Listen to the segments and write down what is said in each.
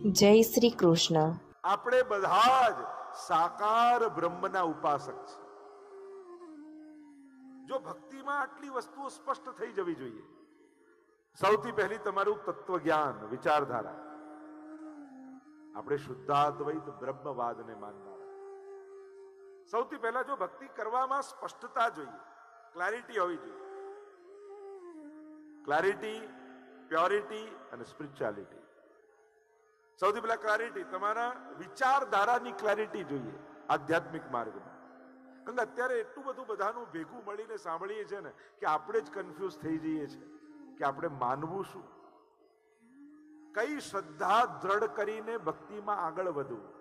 જય શ્રી કૃષ્ણ. આપણે બધા જ સાકાર બ્રહ્મના ઉપાસક છે. જો ભક્તિમાં આટલી વસ્તુઓ સ્પષ્ટ થઈ જવી જોઈએ. સૌથી પહેલી તમારું તત્વ જ્ઞાન, વિચારધારા. આપણે શુદ્ધાદ્વૈત બ્રહ્મવાદને માનનારા. સૌથી પહેલા જો ભક્તિ કરવામાં સ્પષ્ટતા જોઈએ, ક્લેરિટી હોવી જોઈએ. ક્લેરિટી, પ્યોરિટી અને સ્પિરિચ્યુઆલિટી. સૌથી પહેલા ક્લેરિટી, તમારા વિચારધારાની ક્લેરિટી જોઈએ આધ્યાત્મિક માર્ગમાં. કારણ કે અત્યારે એટલું બધું બધાનું ભેગું મળીને સાંભળીએ છીએ ને કે આપણે જ કન્ફ્યુઝ થઈ જઈએ છીએ કે આપણે માનવું શું, કઈ શ્રદ્ધા દ્રઢ કરીને ભક્તિમાં આગળ વધવું.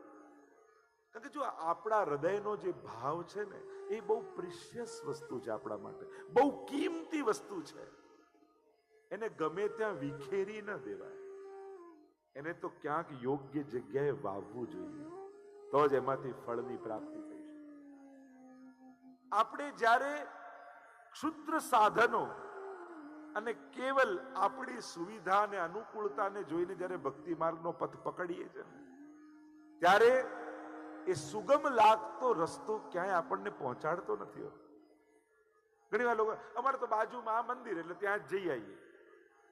કારણ કે જો આપણા હૃદયનો જે ભાવ છે ને એ બહુ પ્રિશિયસ વસ્તુ છે, આપણા માટે બહુ કિંમતી વસ્તુ છે. એને ગમે ત્યાં વિખેરી ન દેવાય. એને તો ક્યાંક યોગ્ય જગ્યાએ વાવવું જોઈએ, તો જ એમાંથી ફળની પ્રાપ્તિ થઈ શકે. આપણે જ્યારે ક્ષુદ્ર સાધનો અને કેવલ આપણી સુવિધા અને અનુકૂળતાને જોઈને જ્યારે ભક્તિ માર્ગનો પથ પકડીએ છીએ ત્યારે એ સુગમ લાગતો રસ્તો ક્યાંય આપણને પહોંચાડતો નથી હોતો. ઘણી વાર લોકો, અમારે તો બાજુમાં આ મંદિર એટલે ત્યાં જ જઈ આવીએ.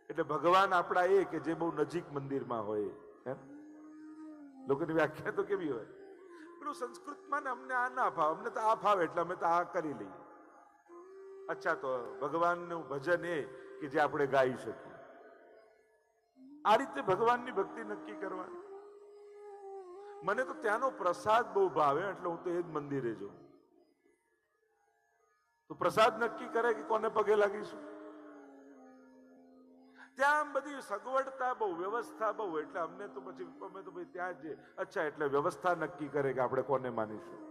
એટલે ભગવાન આપણા એ કે જે બહુ નજીક મંદિરમાં હોય. લોકોની વ્યાખ્યા તો કેવી હોય, પેલું સંસ્કૃતમાં ને અમને આ ના ભાવ, અમને તો આ ભાવ એટલે અમે તો આ કરી લઈએ. અચ્છા, તો ભગવાનનું ભજન એ કે જે આપણે ગાઈ શકીએ. આ રીતે ભગવાનની ભક્તિ નક્કી કરવાની. મને તો ત્યાંનો પ્રસાદ બહુ ભાવે એટલે હું તો એ જ મંદિરે જાઉં. તો પ્રસાદ નક્કી કરે કે કોને પગે લાગીશું. ત્યાં બધી સગવડતા બહુ, વ્યવસ્થા બહુ, એટલે અમને તો પછી અમે તો ભાઈ ત્યાં જ. અચ્છા, એટલે વ્યવસ્થા નક્કી કરે કે આપણે કોને માનીશું.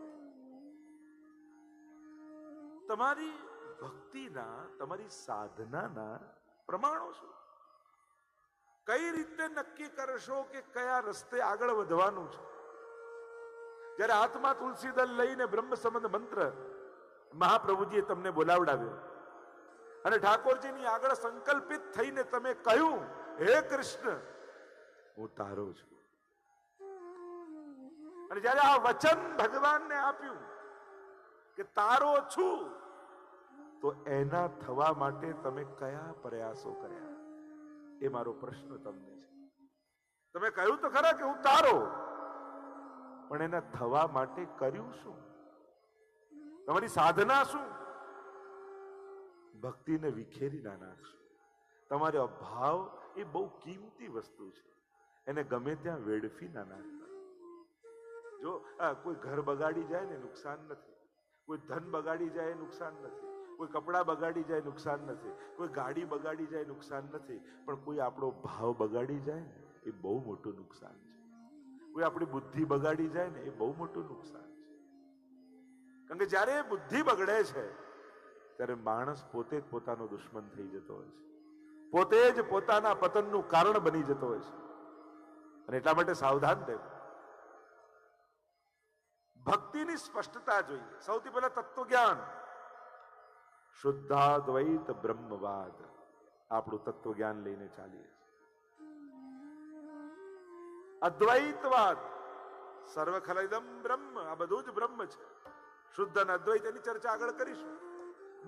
તમારી ભક્તિના, તમારી સાધનાના પ્રમાણો શું? કઈ રીતે નક્કી કરશો કે કયા રસ્તે આગળ વધવાનું છે? જ્યારે હાથમાં તુલસી દળ લઈને બ્રહ્મ સંબંધ મંત્ર મહાપ્રભુજીએ તમને બોલાવડાવ્યો અને ઠાકોરજીની આગળ સંકલ્પિત થઈને તમે કહ્યું, હે કૃષ્ણ, હું તારો છું. અને જ્યારે આ વચન ભગવાનને આપ્યું કે તારો છું, તો એના થવા માટે તમે કયા પ્રયાસો કર્યા? એ મારો પ્રશ્ન તમને છે. તમે કહ્યું તો ખરા કે હું તારો, પણ એના થવા માટે કર્યું શું? તમારી સાધના શું? ભક્તિને વિખેરી ના નાખશો. તમારો ભાવ એ બહુ કિંમતી વસ્તુ છે, એને ગમે ત્યાં વેડફી ના નાખતા. જો કોઈ ઘર બગાડી જાય ને નુકસાન નથી, કોઈ ધન બગાડી જાય નુકસાન નથી, કોઈ કપડાં બગાડી જાય નુકસાન નથી, કોઈ ગાડી બગાડી જાય નુકસાન નથી, પણ કોઈ આપણો ભાવ બગાડી જાય ને એ બહુ મોટું નુકસાન છે. કોઈ આપણી બુદ્ધિ બગાડી જાય ને એ બહુ મોટું નુકસાન છે. કારણ કે જ્યારે બુદ્ધિ બગડે છે ત્યારે માણસ પોતે જ પોતાનો દુશ્મન થઈ જતો હોય છે, પોતે જ પોતાના પતનનું કારણ બની જતો હોય છે. અને એટલા માટે સાવધાન રહેવું. ભક્તિની સ્પષ્ટતા જોઈએ. સૌથી પહેલા તત્વજ્ઞાન, શુદ્ધાદ્વૈત બ્રહ્મવાદ. આપણું તત્વજ્ઞાન લઈને ચાલીએ. અદ્વૈતવાદ, સર્વ ખલઇદમ બ્રહ્મ, આ બધું જ બ્રહ્મ છે. શુદ્ધ અને અદ્વૈત એની ચર્ચા આગળ કરીશું.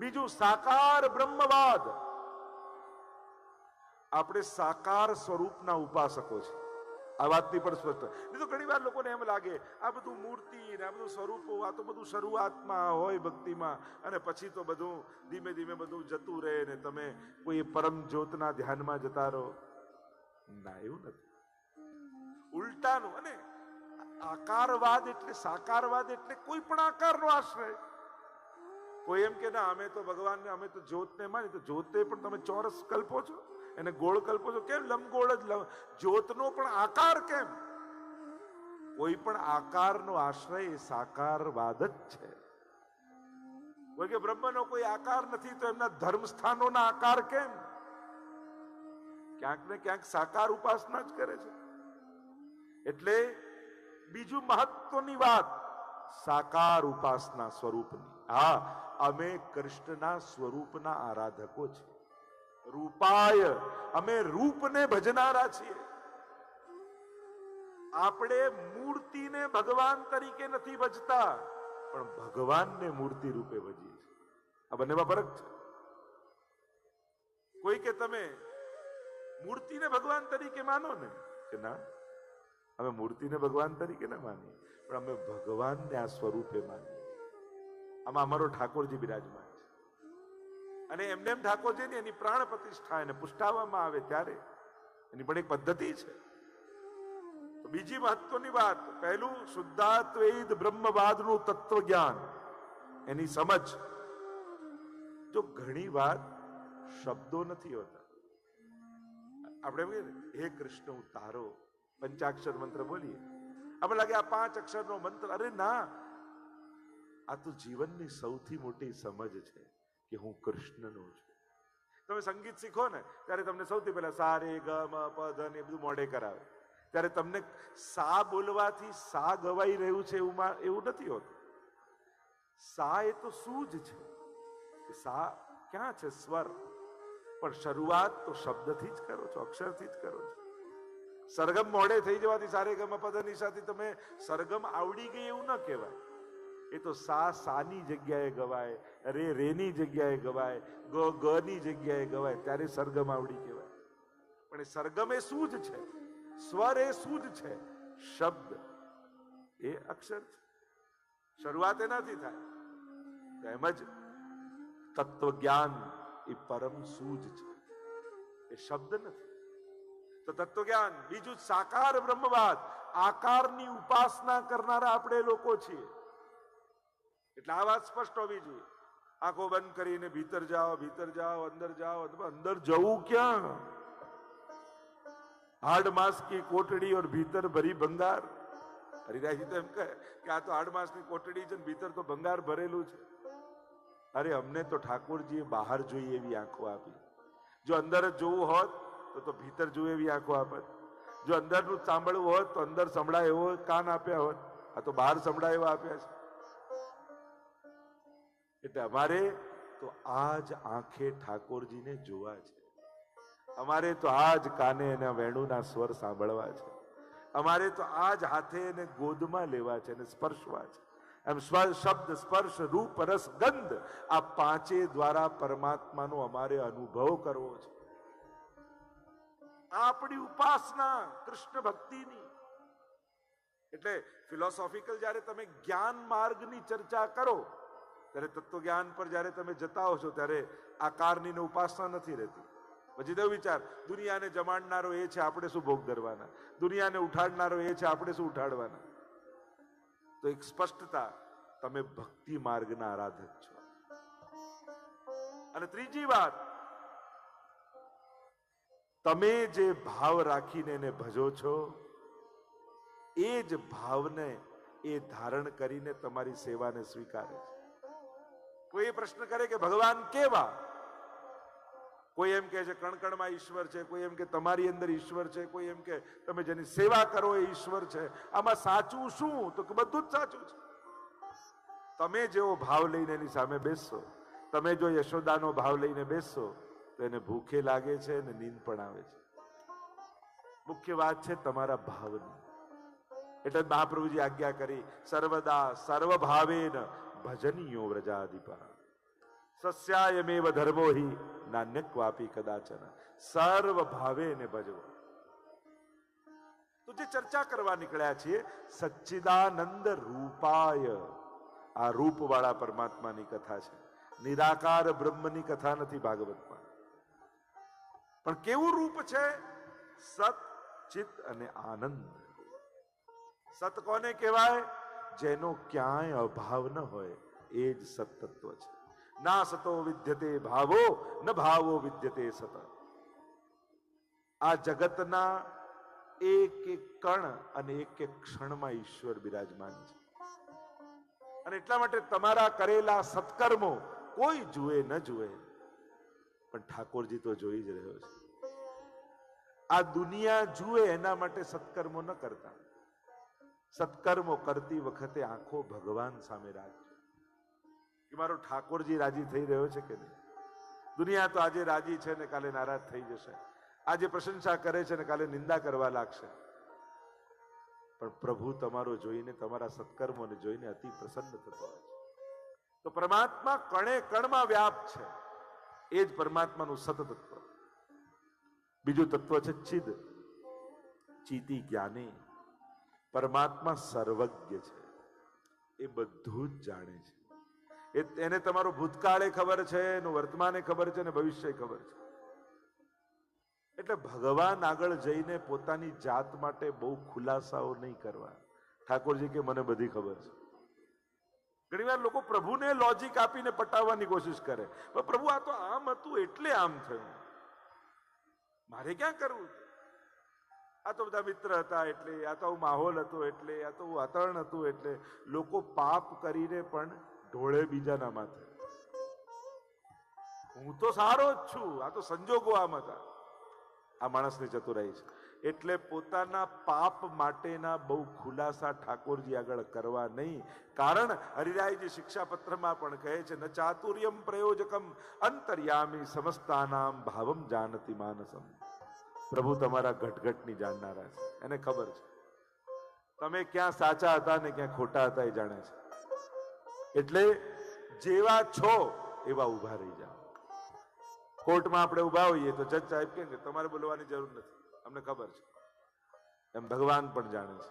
બીજું સાકાર બ્રહ્મવાદ. આપણે સાકાર સ્વરૂપના ઉપાસકો છે. આ વાતની પણ સ્પષ્ટ. નહીં તો ઘણી વાર લોકોને એમ લાગે આ બધું મૂર્તિ ને આ બધું સ્વરૂપો, આ તો બધું શરૂઆતમાં હોય ભક્તિમાં, અને પછી તો બધું ધીમે ધીમે બધું જતું રહે ને તમે કોઈ પરમ જ્યોતના ધ્યાનમાં જતા રહો. ના, એવું નથી. ઉલટાનું. અને આકારવાદ એટલે, સાકારવાદ એટલે કોઈ પણ આકારનો આશ્રય. કોઈ એમ કે ના અમે તો ભગવાનને, અમે તો જ્યોતને માની, તો જ્યોતે પણ તમે ચોરસ કલ્પો છો, એને ગોળ કલ્પો છો. કેમ લંબગોળ જ? જ્યોતનો પણ આકાર કેમ? કોઈ પણ આકારનો આશ્રય એ સાકારવાદ જ છે. કોઈ કે બ્રહ્મનો કોઈ આકાર નથી, તો એમના ધર્મ સ્થાનોના આકાર કેમ? ક્યાંક ને ક્યાંક સાકાર ઉપાસના જ કરે છે. એટલે બીજું મહત્વની વાત, સાકાર ઉપાસના સ્વરૂપની. હા, અમે કૃષ્ણના સ્વરૂપના આરાધકો છીએ. રૂપાય, અમે રૂપને ભજનારા છીએ. આપણે મૂર્તિને ભગવાન તરીકે નથી ભજતા, પણ ભગવાનને મૂર્તિ રૂપે ભજીએ છીએ. આ બંનેમાં ફરક છે. કોઈ કે તમે મૂર્તિને ભગવાન તરીકે માનો ને, કે ના, અમે મૂર્તિને ભગવાન તરીકે ના માનીએ, પણ અમે ભગવાનને આ સ્વરૂપે માનીએ. આમાં અમારો ઠાકોરજી બિરાજમાન છે. અને એમને એમ ઠાકોરજીની એની પ્રાણ પ્રતિષ્ઠા એને પુષ્ટાવવામાં આવે ત્યારે એની પણ એક પદ્ધતિ છે. તો બીજી મહત્વની વાત, પહેલું શુદ્ધાદ્વૈત બ્રહ્મવાદનું તત્વ જ્ઞાન, એની સમજ. જો ઘણી વાત શબ્દો નથી હોતા, આપણે એમ કહીએ ને, હે કૃષ્ણ હું તારો પંચાક્ષર મંત્ર બોલીએ, આપણે લાગે આ 5 અક્ષરનો મંત્ર. અરે ના, આ તો જીવનની સૌથી મોટી સમજ છે કે હું કૃષ્ણનો છું. તમે સંગીત શીખો ને ત્યારે તમને સૌથી પહેલા સા રે ગ મ પ ધ ને બધું મોઢે કરાવે, ત્યારે તમને સા બોલવાથી સા ગવાઈ રહ્યું છે એવું નથી હોતું. સા એ તો સૂજ છે. સા ક્યાં છે? સ્વર. પણ શરૂઆત તો શબ્દથી જ કરો છો, અક્ષરથી જ કરો છો. સરગમ મોડે થઈ જવાથી સારે ગમ પદની સાથે તમે સરગમ આવડી ગઈ એવું ન કહેવાય. એ તો સા સાની જગ્યાએ ગવાય, રે રેની જગ્યાએ ગવાય, ગ ગની જગ્યાએ ગવાય, ત્યારે સરગમ આવડી કહેવાય. પણ એ સરગમ એ સૂજ છે, સ્વર એ સૂજ છે, શબ્દ એ અક્ષર છે. શરૂઆત એનાથી થાય. એમ જ તત્વ જ્ઞાન એ પરમ સૂજ છે, એ શબ્દ નથી. તો તત્વ જ્ઞાન. બીજું સાકાર બ્રહ્મવાદ, આકારની ઉપાસના કરનારા આપણે લોકો છીએ. એટલે આ વાત સ્પષ્ટ હોવી જોઈએ. આંખો બંધ કરીને ભીતર જાઓ, ભીતર જાઓ, અંદર જાઓ. અંદર જવું ક્યાં? हार्ड मास की कोटड़ी और भीतर भरी भंगार. हरिराजी तो एम कहे कि आ तो हार्ड मास की कोटड़ी છે, ભીતર તો ભંગાર ભરેલું છે. અરે અમને તો ઠાકોરજીએ બહાર જોઈએ એવી આંખો આપી. જો અંદર જ જોવું હોત તો ભીતર જોવે એવી આંખો આપત. જો અંદરનું સાંભળવું હોત તો અંદર સંભળાય એવો કાન આપ્યા હોત. આ તો બહાર સંભળાય એવા આપ્યા છે. એટલે અમારે તો આજ આંખે ઠાકોરજીને જોવા છે. અમારે તો આજ કાને એના વેણુના સ્વર સાંભળવા છે. અમારે તો આજ હાથે એને ગોદમાં લેવા છે અને સ્પર્શવા છે. એમ શબ્દ, સ્પર્શ, રૂપ, રસ, ગંધ, આ પાંચે દ્વારા પરમાત્માનો અમારે અનુભવ કરવો છે. આપણી ઉપાસના કૃષ્ણ ભક્તિની. એટલે ફિલોસોફિકલ જ્યારે તમે જ્ઞાન માર્ગની ચર્ચા કરો ત્યારે તત્વજ્ઞાન પર જ્યારે તમે જતા હો છો ત્યારે આકારની ઉપાસના નથી રહેતી. પછી તો વિચાર, દુનિયાને જમાડનારો એ છે, આપણે શું ભોગ ધરવાના? દુનિયાને ઉઠાડનારો એ છે, આપણે શું ઉઠાડવાના? તો એક સ્પષ્ટતા, તમે ભક્તિ માર્ગના આરાધક છો. અને ત્રીજી વાત, તમે જે ભાવ રાખીને એને ભજો છો એ જ ભાવને એ ધારણ કરીને તમારી સેવાને સ્વીકારે છે. કોઈ પ્રશ્ન કરે કે ભગવાન કેવા? કોઈ એમ કહે છે કણકણમાં ઈશ્વર છે, કોઈ એમ કે તમારી અંદર ઈશ્વર છે, કોઈ એમ કે તમે જેની સેવા કરો એ ઈશ્વર છે. આમાં સાચું શું? તો કે બધું જ સાચું છે. તમે જેવો ભાવ લઈને એની સામે બેસશો, તમે જો યશોદાનો ભાવ લઈને બેસશો તો એને ભૂખે લાગે છે અને નીંદ પણ આવે છે. મુખ્ય વાત છે તમારા ભાવની. એટલે મહાપ્રભુજી આજ્ઞા કરી, સર્વદા સર્વભાવેન ભજનીયો વ્રજાધિપા સસ્યાયમેવ ધર્મો હિ નાન્યક્વાપી કદાચન. સર્વ ભાવે ને ભજવો. તો જે ચર્ચા કરવા નીકળ્યા છીએ, સચ્ચિદાનંદ રૂપાય, આ રૂપ વાળા પરમાત્માની કથા છે. નિરાકાર બ્રહ્મની કથા નથી ભાગવતમાં. પણ કેવું રૂપ છે? સત, ચિત અને આનંદ. સત કોને કહેવાય? જેનો ક્યાંય અભાવ ન હોય એ જ સતત્વ છે. ના સતો વિદ્યતે ભાવો ન ભાવો વિદ્યતે સત. આ જગતના એક એક કણ અને એક એક ક્ષણમાં ઈશ્વર બિરાજમાન છે. અને એટલા માટે તમારા કરેલા સત્કર્મો કોઈ જુએ ન જુએ, પણ ઠાકોરજી તો જોઈ જ રહ્યો છે. આ દુનિયા જુએ એના માટે સત્કર્મો ન કરતા. સત્કર્મો કરતી વખતે આંખો ભગવાન સામે રાખજો કે મારો ઠાકોરજી રાજી થઈ રહ્યો છે કે નહીં. દુનિયા તો આજે રાજી છે ને કાલે નારાજ થઈ જશે. આજે પ્રશંસા કરે છે ને કાલે નિંદા કરવા લાગશે. પણ પ્રભુ તમારો જોઈને, તમારા સત્કર્મોને જોઈને અતિ પ્રસન્ન થતો હોય છે. તો પરમાત્મા કણે કણમાં વ્યાપ છે. એ જ પરમાત્માનું સતતત્વ. બીજું તત્વ છે ચિદ, ચિતિ જ્ઞાની. પરમાત્મા સર્વજ્ઞ છે, એ બધું જ જાણે છે. એને તમારો ભૂતકાળે ખબર છે, એનું વર્તમાને ખબર છે, અને ભવિષ્ય ખબર છે. એટલે ભગવાન આગળ જઈને પોતાની જાત માટે બહુ ખુલાસાઓ નહીં કરવા. ઠાકોરજી કે મને બધી ખબર છે. ઘણી વાર લોકો પ્રભુને લોજિક આપીને પટાવવાની કોશિશ કરે, પણ પ્રભુ આ તો આમ હતું એટલે આમ થયું, મારે ક્યાં કરવું? આ તો બધા મિત્ર હતા એટલે, આ તો માહોલ હતો એટલે, આ તો વાતાવરણ હતું એટલે. લોકો પાપ કરીને પણ ઢોળે બીજાના માથે. હું તો સારો જ છું, આ તો સંજોગો આમ હતા. આ માણસની ચતુરાઈ છે. એટલે પોતાના પાપ માટેના બહુ ખુલાસા ઠાકોરજી આગળ કરવા નહીં. કારણ હરિરાયજી શિક્ષાપત્રમાં પણ કહે છે, ન ચાતુર્યમ પ્રયોજકમ અંતર્યામી સમસ્તાનામ ભાવમ જાનતી માનસમ. પ્રભુ તમારા ઘટઘટની જાણનારા છે, એને ખબર છે. તમે ક્યાં સાચા હતા ને ક્યાં ખોટા હતા એ જાણે છે. એટલે જેવા છો એવા ઉભા રહી જાઓ. કોર્ટમાં આપણે ઉભા હોઈએ તો જજ સાહેબ કે તમારે બોલવાની જરૂર નથી, અમને ખબર છે. એમ ભગવાન પણ જાણે છે.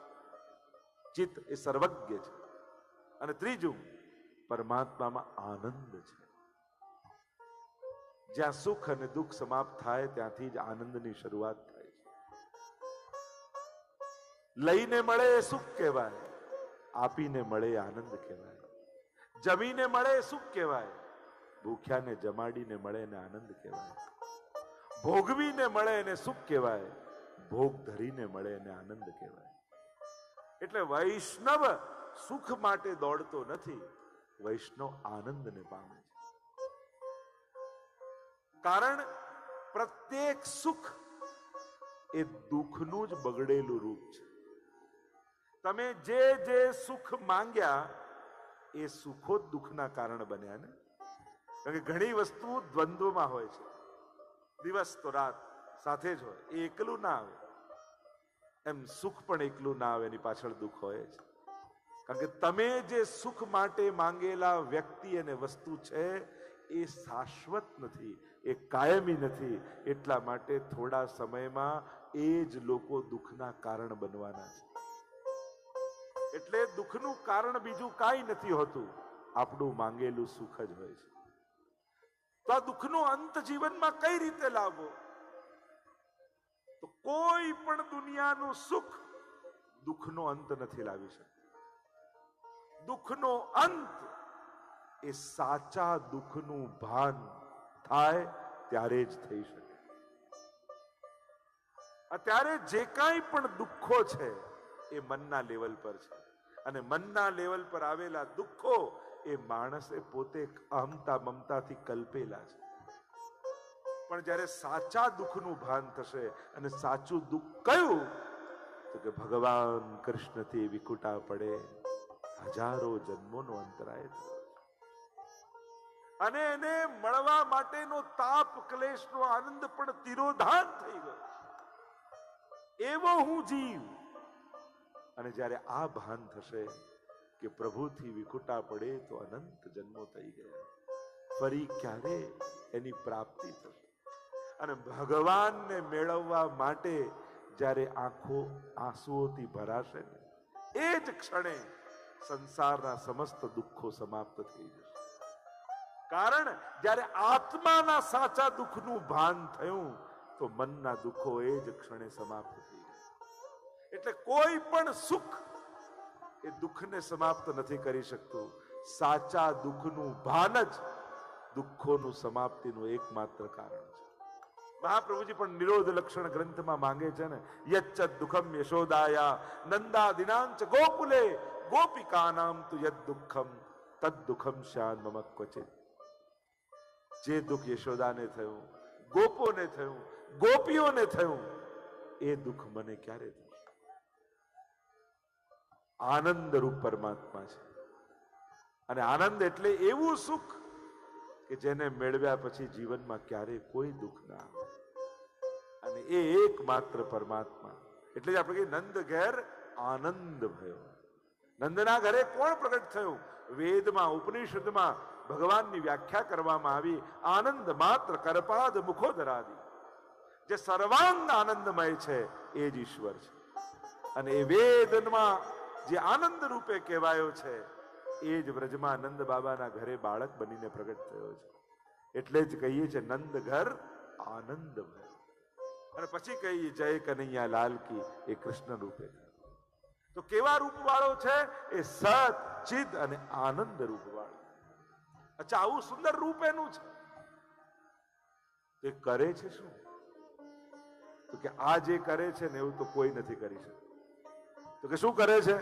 ચિત્ત એ સર્વજ્ઞ છે. અને ત્રીજું, પરમાત્મામાં આનંદ છે. જ્યાં સુખ અને દુઃખ સમાપ્ત થાય ત્યાંથી જ આનંદની શરૂઆત થાય છે. લઈને મળે એ સુખ કહેવાય, આપીને મળે આનંદ કહેવાય. જમીને મળે સુખ કહેવાય, ભૂખ્યાને જમાડીને મળે ને આનંદ કહેવાય. ભોગવીને મળે એને સુખ કહેવાય, ભોગ ધરીને મળે એને આનંદ કહેવાય. એટલે વૈષ્ણવ સુખ માટે દોડતો નથી, વૈષ્ણવ આનંદને પામે છે. કારણ પ્રત્યેક સુખ એ દુઃખનું જ બગડેલું રૂપ છે. તમે જે જે સુખ માંગ્યા એ સુખો જ દુઃખના કારણ બન્યા ને. કારણ કે ઘણી વસ્તુ દ્વંદ્વમાં હોય છે. દિવસ તો રાત સાથે જ હોય, એ એકલું ના આવે. એમ સુખ પણ એકલું ના આવે, એની પાછળ દુઃખ હોય છે. કારણ કે તમે જે સુખ માટે માંગેલા વ્યક્તિ અને વસ્તુ છે એ શાશ્વત નથી, એ કાયમી નથી. એટલા માટે થોડા સમયમાં એ જ લોકો દુઃખના કારણ બનવાના છે. એટલે દુઃખનું કારણ બીજું કાંઈ નથી હોતું, આપણું માંગેલું સુખ જ હોય છે. તો આ દુઃખનો અંત જીવનમાં કઈ રીતે લાવવો? તો કોઈ પણ દુનિયાનું સુખ દુઃખનો અંત નથી લાવી શકતું. દુઃખનો અંત એ સાચા દુઃખનું ભાન થાય ત્યારે જ થઈ શકે. અત્યારે જે કાંઈ પણ દુઃખો છે એ મનના લેવલ પર છે. અને મનના લેવલ પર આવેલા દુઃખો એ માણસે પોતે અહમતા મમતાથી કલ્પેલા છે. પણ જ્યારે સાચા દુઃખનું ભાન થશે, અને સાચું દુઃખ કયું? તો કે ભગવાન કૃષ્ણથી વિકુટા પડે હજારો જન્મોનો અંતરાય થયો. અને એને મળવા માટેનો તાપ ક્લેશનો આનંદ પણ તિરોધાન થઈ ગયો. એવો હું જીવ. અને જ્યારે આ ભાન થશે કે પ્રભુથી વિકુટા પડે તો અનંત જન્મો થઈ ગયા, ફરી ક્યારે એની પ્રાપ્તિ થશે? અને ભગવાનને મેળવવા માટે જ્યારે આંખો આંસુઓથી ભરાશે ને, એ જ ક્ષણે સંસારના સમસ્ત દુઃખો સમાપ્ત થઈ જશે. કારણ જ્યારે આત્માના સાચા દુઃખનું ભાન થયું તો મનના દુઃખો એ જ ક્ષણે સમાપ્ત થઈ ગયા. એટલે કોઈ પણ સુખ એ દુઃખને સમાપ્ત નથી કરી શકતું. સાચા દુઃખનું ભાન જ દુઃખોનું સમાપ્તિનું એકમાત્ર કારણ છે. મહાપ્રભુજી પણ નિરોધ લક્ષણ ગ્રંથમાં માંગે છે ને, યચ્ચ દુઃખમ યશોદાયા નંદાદિનાંચ ગોકુલે ગોપિકાનામ તુ યદ દુઃખમ તદ દુઃખમ શ્યાન મમ ક્વચિત. જે દુઃખ યશોદાને થયું, ગોપોને થયું, ગોપીઓને થયું, એ દુઃખ મને ક્યારે થયું? આનંદ રૂપ પરમાત્મા છે. અને આનંદ એટલે એવું સુખ કે જેને મેળવ્યા પછી જીવનમાં ક્યારેય કોઈ દુઃખ ના આવે. અને એ એકમાત્ર પરમાત્મા. એટલે જ આપણે કહીએ નંદ ઘેર આનંદ ભયો. નંદના ઘરે કોણ પ્રગટ થયું? વેદમાં ઉપનિષદમાં ભગવાનની વ્યાખ્યા કરવામાં આવી. આનંદ માત્ર કરપાદ મુખોદરાદી. જે સર્વાંગ આનંદમય છે એ જ ઈશ્વર છે. અને એ વેદમાં જે આનંદ રૂપે કહેવાયો છે એ જ વ્રજમાં નંદ બાબાના ઘરે બાળક બનીને પ્રગટ થયો છે. એટલે જ કહીએ છીએ નંદ ઘર આનંદ ભયો. અને પછી કહીએ જય કનૈયા લાલ કી, એ કૃષ્ણ રૂપે. તો કેવા રૂપ વાળો છે? એ સત ચિદ અને આનંદ રૂપ વાળો. અચ્છા, આવું સુંદર રૂપ એનું છે. એ કરે છે શું? તો કે આ જે કરે છે ને એવું તો કોઈ નથી કરી શકતું. તો કે શું કરે છે?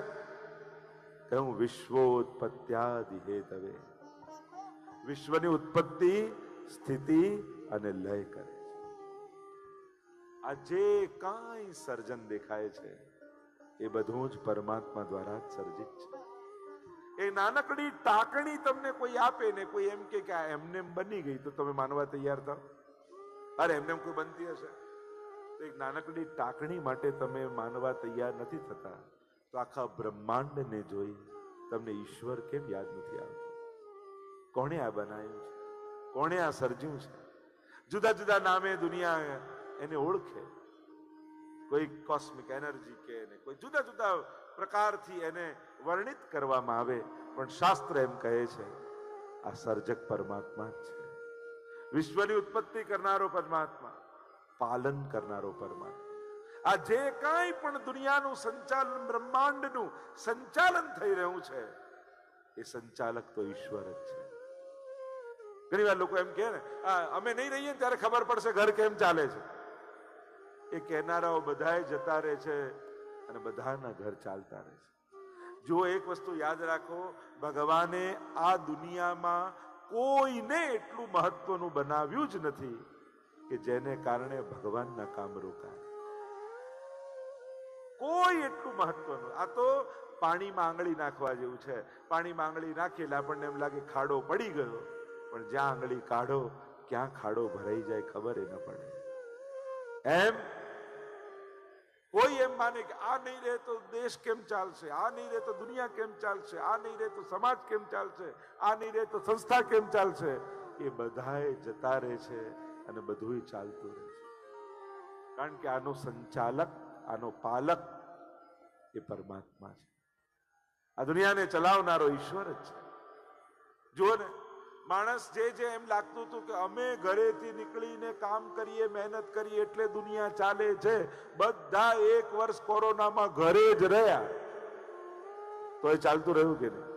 કે હું વિશ્વોત્પત્યાદિ હેતવે, વિશ્વની ઉત્પત્તિ, સ્થિતિ અને લય કરે છે. આ જે કાંઈ સર્જન દેખાય છે એ બધું જ પરમાત્મા દ્વારા જ સર્જિત છે. એ નાનકડી ટાંકણી તમને કોઈ આપે ને કોઈ એમ કે આ એમને બની ગઈ તો તમે માનવા તૈયાર થાવ? અરે એમને કોઈ બનતી હશે તો એક નાનકડી ટાંકણી માટે તમે માનવા તૈયાર નથી થતા, તો આખા બ્રહ્માંડને જોઈ તમને ઈશ્વર કેમ યાદ નથી આવતો? કોણે આ બનાવ્યું છે? કોણે આ સર્જ્યું છે? જુદા જુદા નામે દુનિયા એને ઓળખે. કોઈ કોસ્મિક એનર્જી કે ને કોઈ જુદા જુદા પ્રકારથી એને વર્ણિત કરવામાં આવે, પણ શાસ્ત્ર એમ કહે છે આ સર્જક પરમાત્મા જ છે. વિશ્વની ઉત્પત્તિ કરનારો પરમાત્મા, પાલન કરનારો પરમાત્મા. આ જે કાંઈ પણ દુનિયાનું સંચાલન, બ્રહ્માંડનું સંચાલન થઈ રહ્યું છે એ સંચાલક તો ઈશ્વર જ છે. ઘણી વાર લોકો એમ કહે ને અમે નહીં રહીએ ત્યારે ખબર પડશે ઘર કેમ ચાલે છે. એ કહેનારાઓ બધાએ જતા રહે છે અને બધાના ઘર ચાલતા રહે છે. જો એક વસ્તુ યાદ રાખો, ભગવાને આ દુનિયામાં કોઈને એટલું મહત્વનું બનાવ્યું જ નથી કે જેને કારણે ભગવાનના કામ રોકાય. કોઈ એટલું મહત્વનું. આ તો પાણીમાં આંગળી નાખવા જેવું છે. પાણીમાં આંગળી નાખી એટલે આપણને એમ લાગે ખાડો પડી ગયો, પણ જ્યાં આંગળી કાઢો ક્યાં ખાડો ભરાઈ જાય ખબર ન પડે. એમ કોઈ એમ માને કે આ નહીં રહે તો દેશ કેમ ચાલશે, આ નહીં રહે તો દુનિયા કેમ ચાલશે, આ નહીં રહે તો સમાજ કેમ ચાલશે, આ નહીં રહે તો સંસ્થા કેમ ચાલશે. એ બધાએ જતા રહે છે અને બધું ચાલતું રહે છે. કારણ કે આનો સંચાલક, આનો પાલક એ પરમાત્મા છે. આ દુનિયાને ચલાવનારો ઈશ્વર જ છે. જુઓ ને, માણસ જે એમ લાગતું હતું કે અમે ઘરેથી નીકળીને કામ કરીએ, મહેનત કરીએ એટલે દુનિયા ચાલે છે, બધા 1 વર્ષ કોરોનામાં ઘરે જ રહ્યા તો એ ચાલતું રહ્યું કે નહીં?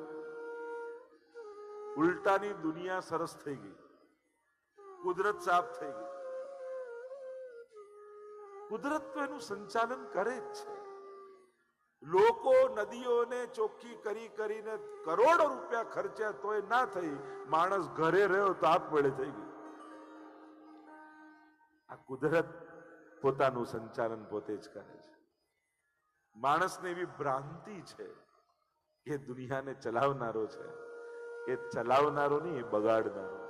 ઉલટાની દુનિયા સરસ થઈ ગઈ, કુદરત સાફ થઈ ગઈ. કુદરત તો એનું સંચાલન કરે જ છે. લોકો નદીઓને ચોખ્ખી કરીને કરોડો રૂપિયા ખર્ચ્યા તોય ના થઈ. માણસ ઘરે રહ્યો તો આપમેળે થઈ ગયું. આ કુદરત પોતાનું સંચાલન પોતે જ કરે છે. માણસને એવી ભ્રાંતિ છે કે દુનિયાને ચલાવનારો છે. એ ચલાવનારો નહીં, એ બગાડનારો છે.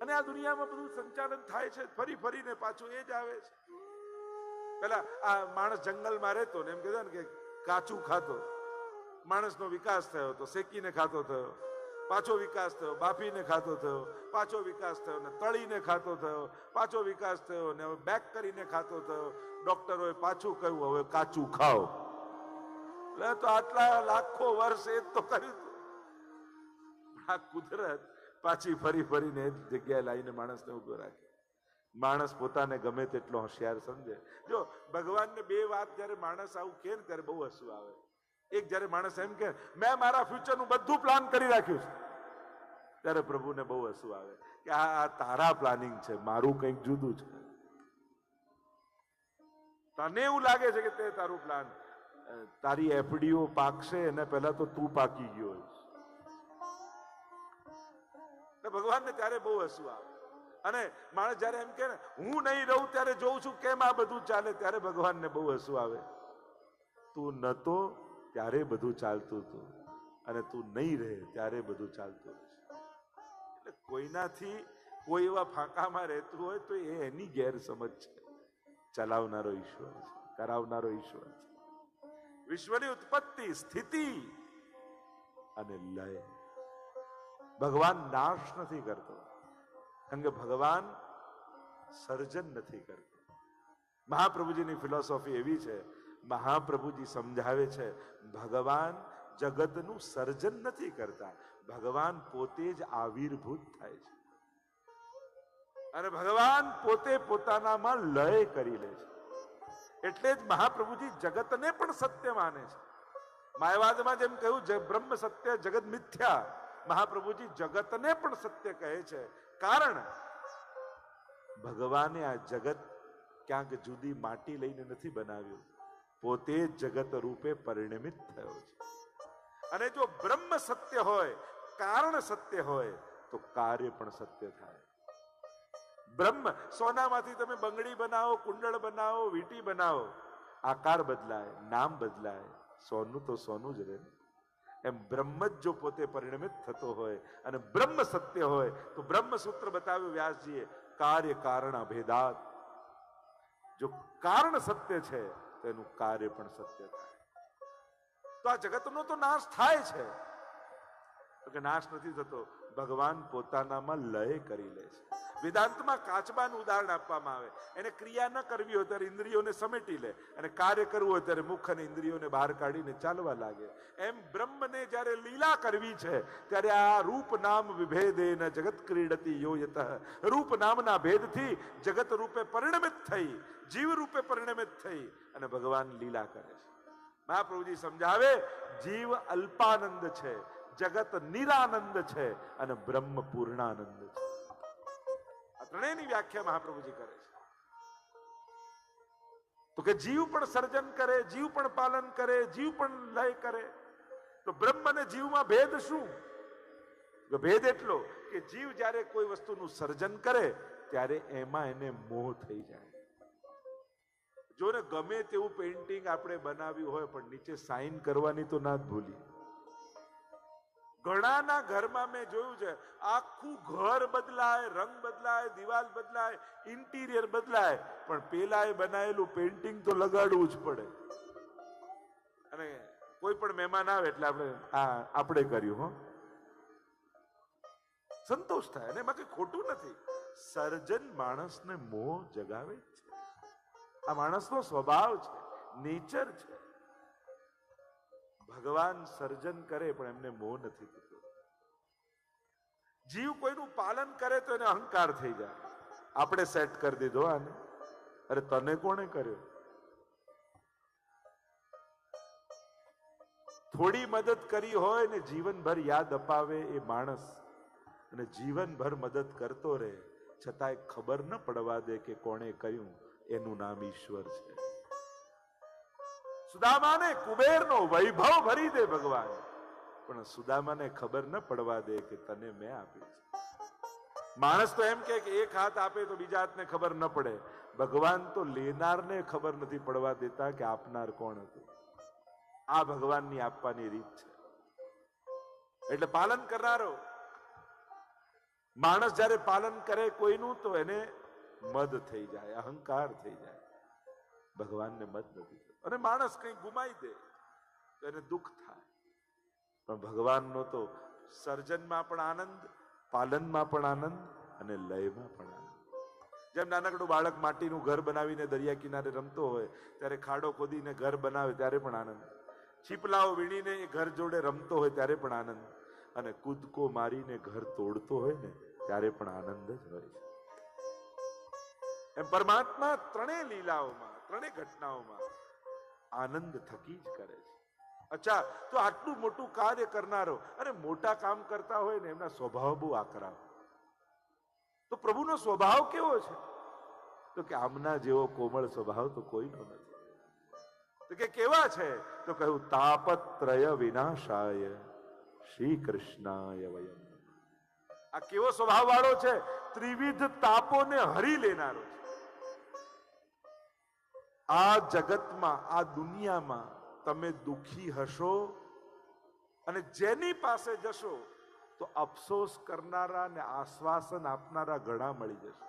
અને આ દુનિયામાં બધું સંચાલન થાય છે, ફરી ફરીને પાછું એ જ આવે છે. પેલા આ માણસ જંગલમાં રહેતો ને એમ કહેતા ને કે કાચું ખાતો, માણસનો વિકાસ થયો તો શેકીને ખાતો થયો, પાછો વિકાસ થયો બાફીને ખાતો થયો, પાછો વિકાસ થયો ને તળીને ખાતો થયો, પાછો વિકાસ થયો ને હવે બેક કરીને ખાતો થયો. ડોક્ટરોએ પાછું કહ્યું હવે કાચું ખાઓ. એટલે તો આટલા લાખો વર્ષ એ તો કર્યું હતું. આ કુદરત પાછી ફરી ફરીને એ જગ્યાએ લાવીને માણસને ઉભો રાખે. માણસ પોતાને ગમે તેટલો હોશિયાર સમજે. જો ભગવાનને 2 વાત જયારે માણસ આવું કે ને ત્યારે બહુ હસવું આવે. એક જયારે માણસ એમ કે મેં મારા ફ્યુચરનું બધું પ્લાન કરી રાખ્યું છે, ત્યારે પ્રભુને બહુ હસવું આવે કે આ તારા પ્લાનિંગ છે, મારું કંઈક જુદું છે. તને એવું લાગે છે કે તે તારું પ્લાન, તારી એફડીઓ પાકશે એને પહેલા તો તું પાકી ગયો હોઈશ. ભગવાનને ત્યારે બહુ હસવું આવે. અને માણસ જયારે એમ કે ને હું નહીં રહું ત્યારે જોઉં છું કેમ આ બધું ચાલે, ત્યારે ભગવાનને બહુ હસવું આવે. તું નતો ત્યારે બધું ચાલતું હતું અને તું નહીં રહે ત્યારે બધું ચાલતું રહેશે. એટલે કોઈનાથી કોઈ એવા ફાંકામાં રહેતું હોય તો એ એની ગેરસમજ છે. ચલાવનારો ઈશ્વર છે. કરાવનારો ઈશ્વર છે. વિશ્વની ઉત્પત્તિ, સ્થિતિ અને લય. ભગવાન નાશ નથી કરતો, કારણ કે ભગવાન સર્જન નથી કરતો. મહાપ્રભુજીની ફિલોસોફી એવી છે, મહાપ્રભુજી સમજાવે છે, ભગવાન જગતનું સર્જન નથી કરતા, ભગવાન પોતે જ આવિર્ભૂત થાય છે અને ભગવાન પોતે પોતાનામાં લય કરી લે છે. એટલે જ મહાપ્રભુજી જગતને પણ સત્ય માને છે. માયાવાદમાં જેમ કહ્યું બ્રહ્મ સત્ય જગત મિથ્યા, મહાપ્રભુજી જગતને પણ સત્ય કહે છે. કારણ ભગવાને આ જગત ક્યાંક જુદી માટી લઈને નથી બનાવ્યું, પોતે જ જગત રૂપે પરિણમિત થયો છે. અને જો બ્રહ્મ સત્ય હોય, કારણ સત્ય હોય, તો કાર્ય પણ સત્ય થાય. બ્રહ્મ, સોનામાંથી તમે બંગડી બનાવો, કુંડળ બનાવો, વીંટી બનાવો, આકાર બદલાય, નામ બદલાય, સોનું તો સોનું જ રહે. એમ બ્રહ્મ જ જો પોતે પરિણમિત થતો હોય અને બ્રહ્મ સત્ય હોય, તો બ્રહ્મ સૂત્ર બતાવ્યું વ્યાસજીએ, કાર્ય કારણ અભેદાત. જો કારણ સત્ય છે તો એનું કાર્ય પણ સત્ય થાય. તો આ જગતનો તો નાશ થાય છે, તો કે નાશ નથી થતો, ભગવાન પોતાનામાં લય કરી લે છે. વેદાંતમાં કાચબાનું ઉદાહરણ આપવામાં આવે, એને ક્રિયા ન કરવી હોય ત્યારે ઇન્દ્રિયોને સમેટી લે, અને કાર્ય કરવું હોય ત્યારે મુખ અને ઇન્દ્રિયોને બહાર કાઢીને ચાલવા લાગે. એમ બ્રહ્મને જ્યારે લીલા કરવી છે, ત્યારે આ રૂપ નામ વિભેદેન જગત ક્રીડતી યો યતઃ, રૂપ નામના ભેદથી જગત રૂપે પરિણમિત થઈ, જીવ રૂપે પરિણમિત થઈ અને ભગવાન લીલા કરે છે. મહાપ્રભુજી સમજાવે, જીવ અલ્પાનંદ છે, જગત નિરાનંદ છે અને બ્રહ્મ પૂર્ણાનંદ છે. આ ત્રણેયની વ્યાખ્યા મહાપ્રભુજી કરે છે. તો કે જીવ પણ સર્જન કરે, જીવ પણ પાલન કરે, જીવ પણ લય કરે. તો બ્રહ્મ અને જીવમાં ભેદ શું? ભેદ એટલો કે જીવ જ્યારે કોઈ વસ્તુનું સર્જન કરે ત્યારે એમાં એને મોહ થઈ જાય. જો ને ગમે તેવું પેઇન્ટિંગ આપણે બનાવ્યું હોય, પણ નીચે સાઇન કરવાની તો ના જ ભૂલી. ઘણાના ઘરમાં મેં જોયું છે, આખું ઘર બદલાય, રંગ બદલાય, દિવાલ બદલાય, ઇન્ટિરિયર બદલાય, પણ પેલાએ બનાવેલું પેઇન્ટિંગ તો લગાડવું જ પડે. અને કોઈ પણ મહેમાન આવે એટલે આપણે કર્યું, હો, સંતોષ થાય. અને એમાં કઈ ખોટું નથી. સર્જન માણસને મોહ જગાવે જ છે. આ માણસનો સ્વભાવ છે, નેચર છે. ભગવાન સર્જન કરે પણ એમને મોહ નથી થતો. જીવ કોઈનું પાલન કરે તો એને અહંકાર થઈ જાય, આપણે સેટ કરી દીધો આને, અરે તને કોણે કર્યો? થોડી મદદ કરી હોય ને જીવનભર યાદ અપાવે એ માણસ, અને જીવનભર મદદ કરતો રહે છતાંય ખબર ન પડવા દે કે કોણે કર્યું, એનું નામ ઈશ્વર છે. સુદામાને કુબેરનો વૈભવ ભરી દે ભગવાન, પણ સુદામાને ખબર ન પડવા દે કે તને મેં આપી છે. માણસ તો એમ કે એક હાથ આપે તો બીજા હાથને ખબર ન પડે, ભગવાન તો લેનારને ખબર નથી પડવા દેતા કે આપનાર કોણ હતું. આ ભગવાનની આપવાની રીત છે. એટલે પાલન કરનારો માણસ જ્યારે પાલન કરે કોઈનું, તો એને મદ થઈ જાય, અહંકાર થઈ જાય. ભગવાનને મદ નથી. અને માણસ કઈ ગુમાઈ દે તો એને દુઃખ થાય. પણ ભગવાનનો તો સર્જનમાં પણ આનંદ, પાલનમાં પણ આનંદ અને લયમાં પણ આનંદ. જેમ નાનકડું બાળક માટીનું ઘર બનાવીને દરિયા કિનારે રમતો હોય, ત્યારે ખાડો ખોદીને ઘર બનાવે ત્યારે પણ આનંદ, છીપલાઓ વીણીને એ ઘર જોડે રમતો હોય ત્યારે પણ આનંદ, અને કૂદકો મારીને ઘર તોડતો હોય ને ત્યારે પણ આનંદ જ હોય છે. એમ પરમાત્મા ત્રણેય લીલાઓમાં, ત્રણેય ઘટનાઓમાં આનંદ થકી જ કરે છે. અચ્છા, તો આટલું મોટું કાર્ય કરનારો, અને મોટા કામ કરતા હોય ને એમના સ્વભાવ બહુ આકરા. તો પ્રભુનો સ્વભાવ કેવો છે? તો કે આમના જેવો કોમળ સ્વભાવ તો કોઈનો નથી. તો કે કેવા છે? તો કહ્યું, તાપત્રય વિનાશાય શ્રી કૃષ્ણાય વયમ. આ કેવો સ્વભાવ વાળો છે? ત્રિવિધ તાપોને હરી લેનારો છે. આ જગતમાં, આ દુનિયામાં તમે દુખી હશો અને જેની પાસે જશો તો અફસોસ કરનારા ને આશ્વાસન આપનારા ઘણા મળી જશે,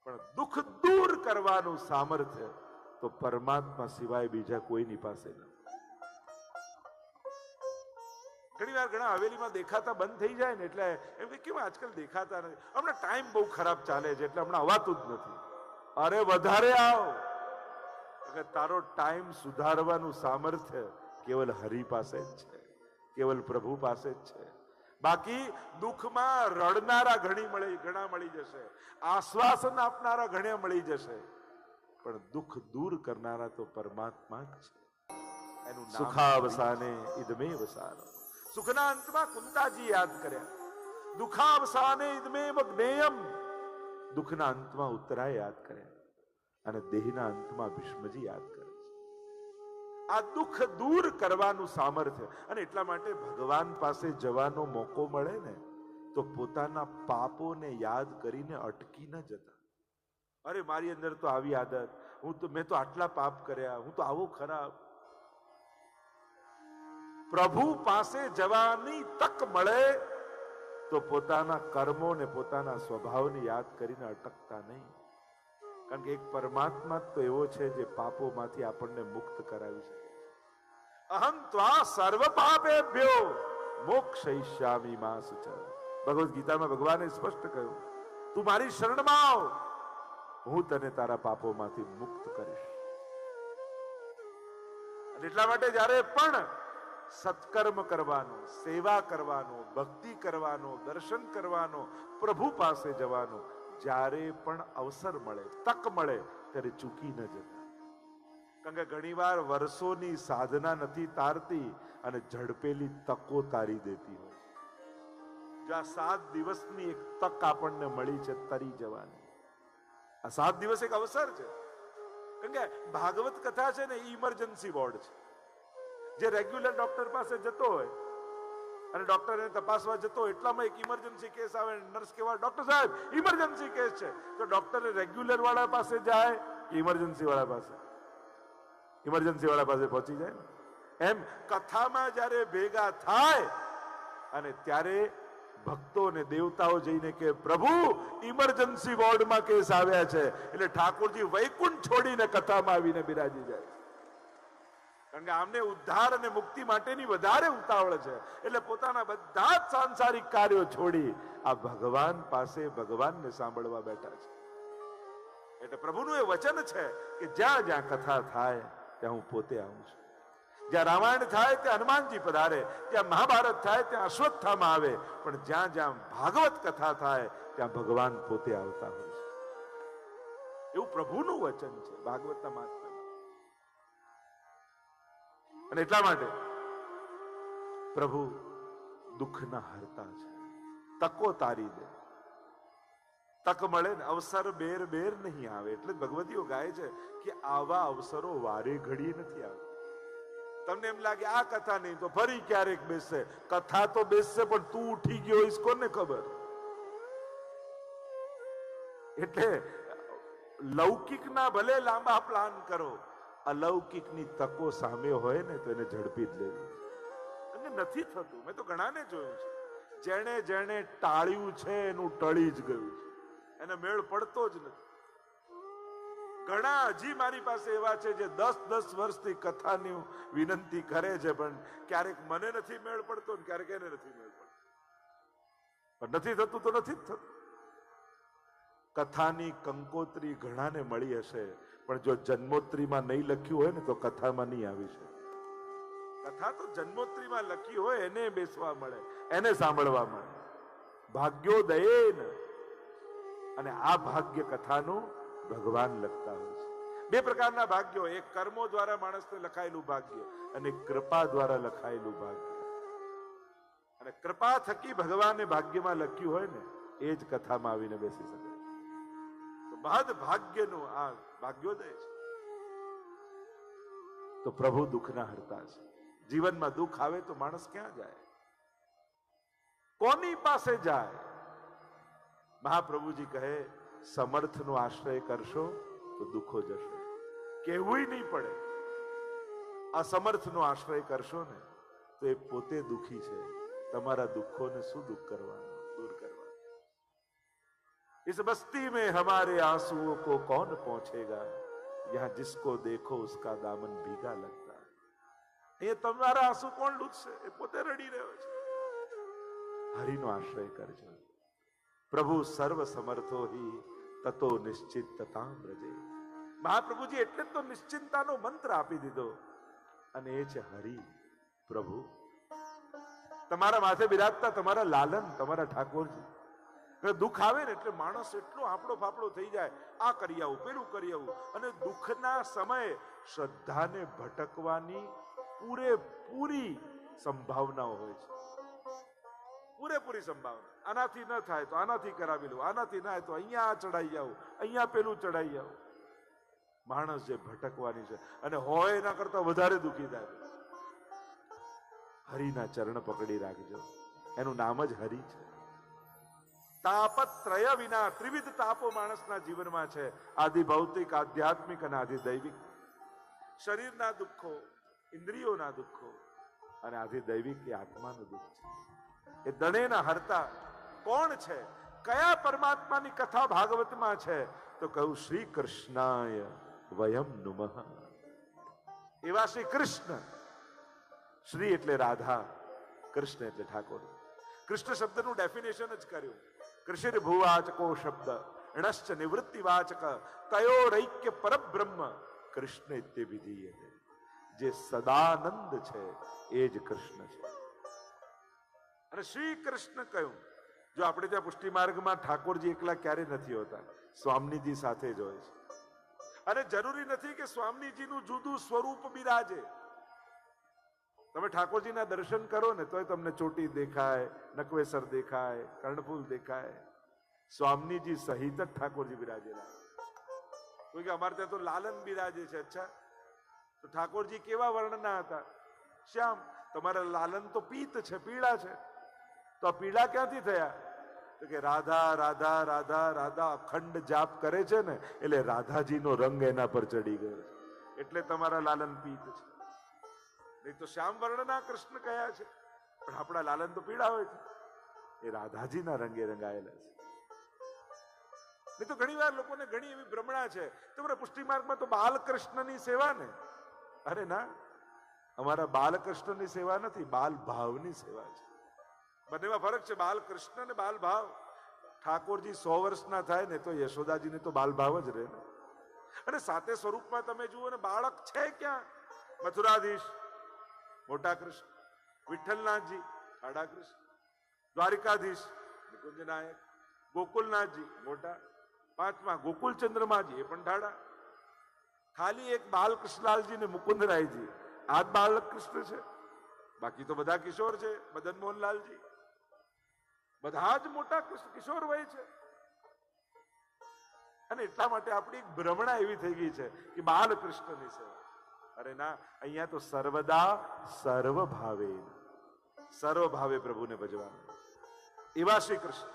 પણ દુઃખ દૂર કરવાનું સામર્થ્ય તો પરમાત્મા સિવાય બીજા કોઈની પાસે નથી. ઘણી વાર ઘણા હવેલીમાં દેખાતા બંધ થઈ જાય ને એટલે એમ કે કેમ આજકાલ દેખાતા નથી, હમણાં ટાઈમ બહુ ખરાબ ચાલે છે એટલે હમણાં અવાતું જ નથી. અરે વધારે આવ, તારો ટાઈમ સુધારવાનું સામર્થ્ય કેવલ હરિ પાસે જ છે, કેવલ પ્રભુ પાસે જ છે. બાકી દુઃખમાં રડનારા ઘણા મળી જશે, આશ્વાસન આપનારા ઘણા મળી જશે, પણ દુઃખ દૂર કરનારા તો પરમાત્મા જ છે. એનું સુખાવસાને ઇદમેવ સારો. સુખના અંતમાં કુંતાજી યાદ કર્યા, દુઃખાવસાને ઇદમેવ જ્ઞેયમ. દુઃખના અંતમાં ઉત્તરાય યાદ કર્યા અને દેહના અંતમાં ભીષ્મજી યાદ કરે છે. આ દુઃખ દૂર કરવાનું સામર્થ્ય. અને એટલા માટે ભગવાન પાસે જવાનો મોકો મળે ને તો પોતાના પાપોને યાદ કરીને અટકી ન જતા. અરે મારી અંદર તો આવી આદત, મેં તો આટલા પાપ કર્યા, હું તો આવો ખરાબ. પ્રભુ પાસે જવાની તક મળે તો પોતાના કર્મો ને પોતાના સ્વભાવને યાદ કરીને અટકતા નહીં. કારણ કે એક પરમાત્મા તો એવો છે જે પાપોમાંથી આપણને મુક્ત કરાવી શકે. અહમ ત્વા સર્વ પાપેભ્યો મોક્ષયિષ્યામિ મા શુચ. ભગવદ ગીતામાં ભગવાને સ્પષ્ટ કહ્યું, તું મારી શરણમાં આવ, હું તને તારા પાપોમાંથી મુક્ત કરીશ. અને એટલા માટે જ્યારે પણ સત્કર્મ કરવાનો, સેવા કરવાનો, ભક્તિ કરવાનો, દર્શન કરવાનો, પ્રભુ પાસે જવાનો, જ્યારે પણ અવસર મળે, તક મળે, ત્યારે ચૂકી ન જતા. કારણ કે ઘણીવાર વર્ષોની સાધના નથી તારતી અને ઝડપેલી તકો તારી દેતી હોય. જો આ 7 દિવસની એક તક આપણને મળી છે તરી જવાની, આ 7 દિવસ એક અવસર છે. કારણ કે ભાગવત કથા છે ને, ઇમરજન્સી વોર્ડ છે. જે રેગ્યુલર ડોક્ટર પાસે જતો હોય અને ડોક્ટરને તપાસવા જતો હોય, એટલામાં એક ઇમરજન્સી કેસ આવે, નર્સ કહેવાય, ડોક્ટર સાહેબ ઇમરજન્સી કેસ છે, તો ડોક્ટર રેગ્યુલર વાળા પાસે જાય કે ઇમરજન્સી વાળા પાસે? ઇમરજન્સી વાળા પાસે પહોંચી જાય. એમ કથામાં જ્યારે ભેગા થાય અને ત્યારે ભક્તો અને દેવતાઓ જઈને કે પ્રભુ ઇમરજન્સી વોર્ડમાં કેસ આવ્યા છે, એટલે ઠાકોરજી વૈકુંઠ છોડીને કથામાં આવીને બિરાજી જાય. કારણ કે આમને ઉદ્ધાર અને મુક્તિ માટેની વધારે ઉતાવળ છે, એટલે પોતાના બધા જ સાંસારિક કાર્યો છોડી આ ભગવાન પાસે ભગવાનને સાંભળવા બેઠા છે. એટલે પ્રભુનું એ વચન છે કે જ્યાં જ્યાં કથા થાય ત્યાં હું પોતે આવું છું. જ્યાં રામાયણ થાય ત્યાં હનુમાનજી પધારે, જ્યાં મહાભારત થાય ત્યાં અશ્વત્થામા આવે, પણ જ્યાં જ્યાં ભાગવત કથા થાય ત્યાં ભગવાન પોતે આવતા હોય છે. એવું પ્રભુનું વચન છે ભાગવતના માત્ર. અને એટલા માટે પ્રભુ દુઃખના હરતા છે, તકો તારી દે. તક મળે ને અવસર બેર બેર નહીં આવે. એટલે ભગવતીઓ ગાય છે કે આવા અવસરો વારે ઘડીએ નથી આવતા. તમને એમ લાગે આ કથા નહીં તો ફરી ક્યારેક બેસશે. કથા તો બેસશે, પણ તું ઉઠી ગયો હોઈશ કોને ખબર. એટલે લૌકિકના ભલે લાંબા પ્લાન કરો, અલૌકિકની તકો સામે હોય ને તો એને ઝડપી જ લેવી. અને નથી થતું. મેં તો ઘણાને જોયું છે, જેણે જેણે ટાળ્યું છે એનું ટળી જ ગયું છે, એને મેળ પડતો જ નથી. ઘણા હજી મારી પાસે એવા છે જે 10-10 વર્ષથી કથાની વિનંતી કરે છે, પણ ક્યારેક મને નથી મેળ પડતો ને ક્યારેક એને નથી મેળ પડતો. પણ નથી થતું તો નથી જ થતું. કથાની કંકોત્રી ઘણાને મળી હશે, પણ જો જન્મોત્રીમાં નહીં લખ્યું હોય ને તો કથામાં નહીં આવી શકે. કથા તો જન્મોત્રીમાં લખી હોય એને બેસવા મળે, એને સાંભળવા મળે. ભાગ્યોદયેન. અને આ ભાગ્ય કથાનું ભગવાન લખતા હોય છે. 2 પ્રકારના ભાગ્યો, એક કર્મો દ્વારા માણસને લખાયેલું ભાગ્ય અને કૃપા દ્વારા લખાયેલું ભાગ્ય. અને કૃપા થકી ભગવાને ભાગ્યમાં લખ્યું હોય ને એ જ કથામાં આવીને બેસી શકે. મહદ ભાગ્યનું આ ભાગ્યોદય છે. તો પ્રભુ દુઃખના હરતા છે. જીવનમાં દુઃખ આવે તો માણસ ક્યાં જાય, કોની પાસે જાય? મહાપ્રભુજી કહે સમર્થનો આશ્રય કરશો તો દુઃખો જશે. કહેવું નહીં પડે. અસમર્થનો આશ્રય કરશો ને તો એ પોતે દુઃખી છે. તમારા દુઃખોને શું દૂર કરવાનું. इस बस्ती में हमारे आंसुओं को कौन पहुंचेगा, યહાં જિસકો દેખો ઉસકા દામન ભીગા લગતા હૈ. એ તમારા આંસુ કોણ લૂછશે? એ પોતે રડી રહ્યો છે. હરિનો આશ્રય કરજો. પ્રભુ સર્વ સમર્થો હિ તતો નિશ્ચિતતામ રજે. મહાપ્રભુજી એટલે તો નિશ્ચિંતાનો મંત્ર આપી દીધો, અને એ છે હરિ. પ્રભુ તમારા માથે બિરાજતા તમારા લાલન, તમારા ઠાકોરજી. દુઃખ આવે ને એટલે માણસ એટલો આપણો ફાફડો થઈ જાય, આ કરી આવું, પેલું કરી આવું. અને દુઃખના સમયે શ્રદ્ધાને ભટકવાની પૂરેપૂરી સંભાવનાઓ હોય છે. પૂરેપૂરી સંભાવના. આનાથી ન થાય તો આનાથી કરાવી લઉં, આનાથી ના થાય તો અહીંયા ચડાઈ આવું, અહીંયા પેલું ચડાઈ આવું. માણસ જે ભટકવાની છે, અને હોય એના કરતા વધારે દુઃખી થાય. હરિના ચરણ પકડી રાખજો. એનું નામ જ હરિ છે. તાપત્રય વિના ત્રિવિધ તાપો માણસના જીવનમાં છે. આદિ ભૌતિક, આધ્યાત્મિક અને આદિ દૈવિક. શરીરના દુઃખો, ઇન્દ્રિયોના દુઃખો, અને આદિ દૈવિક એ આત્માનું દુઃખ છે. એ દણેના હરતા કોણ છે? કયા પરમાત્માની કથા ભાગવતમાં છે? તો કહ્યું શ્રી કૃષ્ણાય વયમ નુમઃ. એવા શ્રી કૃષ્ણ. શ્રી એટલે રાધા, કૃષ્ણ એટલે ઠાકોર. કૃષ્ણ શબ્દનું ડેફિનેશન જ કર્યું. કૃષિર ભુવાચકો શબ્દ ણશ્ચ નિવૃત્તિવાચક તયોરૈક્ય પરબ્રહ્મ કૃષ્ણ ઇત્ય વિધીયતે. જે સદાનંદ છે એ જ કૃષ્ણ છે. અને શ્રી કૃષ્ણ કહ્યું. જો આપણે ત્યાં પુષ્ટિ માર્ગમાં ઠાકોરજી એકલા ક્યારે નથી હોતા, સ્વામીજી સાથે જ હોય છે. અને જરૂરી નથી કે સ્વામીજીનું જુદું સ્વરૂપ બિરાજે. તમે ઠાકોરજીના દર્શન કરો ને તોય તમને ચોટી દેખાય, નકવેસર દેખાય, કર્ણફૂલ દેખાય. સ્વામીજી સહિત જ ઠાકોરજી બિરાજેલા. કોઈ કે અમારે ત્યાં તો લાલન બિરાજે છે. અચ્છા, તો ઠાકોરજી કેવા વર્ણના હતા? શ્યામ. તમારા લાલન તો પીત છે, પીળા છે. તો આ પીળા ક્યાંથી થયા? તો કે રાધા રાધા રાધા રાધા અખંડ જાપ કરે છે ને, એટલે રાધાજીનો રંગ એના પર ચડી ગયો છે, એટલે તમારા લાલન પીત છે. નહીં તો શ્યામ વર્ણના કૃષ્ણ કયા છે, પણ આપણા લાલન તો પીળા હોય છે. એ રાધાજીના રંગે રંગાયેલા છે. નહીં તો ઘણી વાર લોકોને ઘણી એવી ભ્રમણા છે, તમારા પુષ્ટિ માર્ગમાં તો બાલકૃષ્ણની સેવા ને. અરે ના, અમારા બાલકૃષ્ણની સેવા નથી, બાલ ભાવની સેવા છે. બંનેમાં ફરક છે. બાલકૃષ્ણ ને બાલ ભાવ. ઠાકોરજી 100 વર્ષના થાય ને તો યશોદાજીને તો બાલ ભાવ જ રહે ને. અને સાથે સ્વરૂપમાં તમે જુઓ ને, બાળક છે ક્યાં? મથુરાધીશ મોટા કૃષ્ણ, વિઠ્ઠલનાથજી ઠાડા કૃષ્ણ, દ્વારિકાધીશ નિકુંજ નાયક, ગોકુલનાથજી મોટા, 5મા ગોકુલચંદ્રમાજી એ પણ ઠાડા. ખાલી એક બાલકૃષ્ણલાલજી ને મુકુંદરાયજી આ જ બાલકૃષ્ણ છે. બાકી તો બધા કિશોર છે. મદન મોહનલાલજી બધા જ મોટા કિશોર વય છે. અને એટલા માટે આપણી એક ભ્રમણા એવી થઈ ગઈ છે કે બાલકૃષ્ણની સેવા. અરે ના, અહીંયા તો સર્વદા સર્વ ભાવે પ્રભુને ભજવાનું. એવા શ્રી કૃષ્ણ.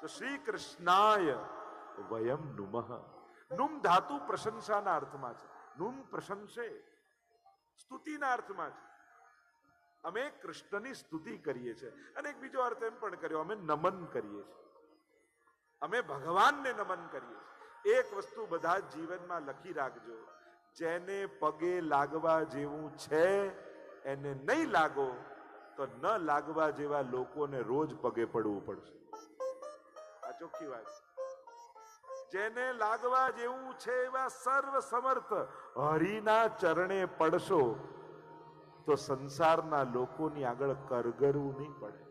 તો શ્રી કૃષ્ણાય વયમ નુમઃ. નુમ ધાતુ પ્રશંસાના અર્થમાં છે. નુમ પ્રશંસે, સ્તુતિના અર્થમાં છે. અમે કૃષ્ણની સ્તુતિ કરીએ છીએ. અને એક બીજો અર્થ એમ પણ કર્યો, અમે નમન કરીએ છીએ. અમે ભગવાનને નમન કરીએ છીએ. એક વસ્તુ બધા જીવનમાં લખી રાખજો, જેને પગે લાગવા જેવું છે એને નહીં લાગો તો ન લાગવા જેવા લોકોને રોજ પગે પડવું પડશે. આ ચોખ્ખી વાત. જેને લાગવા જેવું છે એવા સર્વ સમર્થ હરિના ચરણે પડશો તો સંસારના લોકોની આગળ કરગરવું નહીં પડે.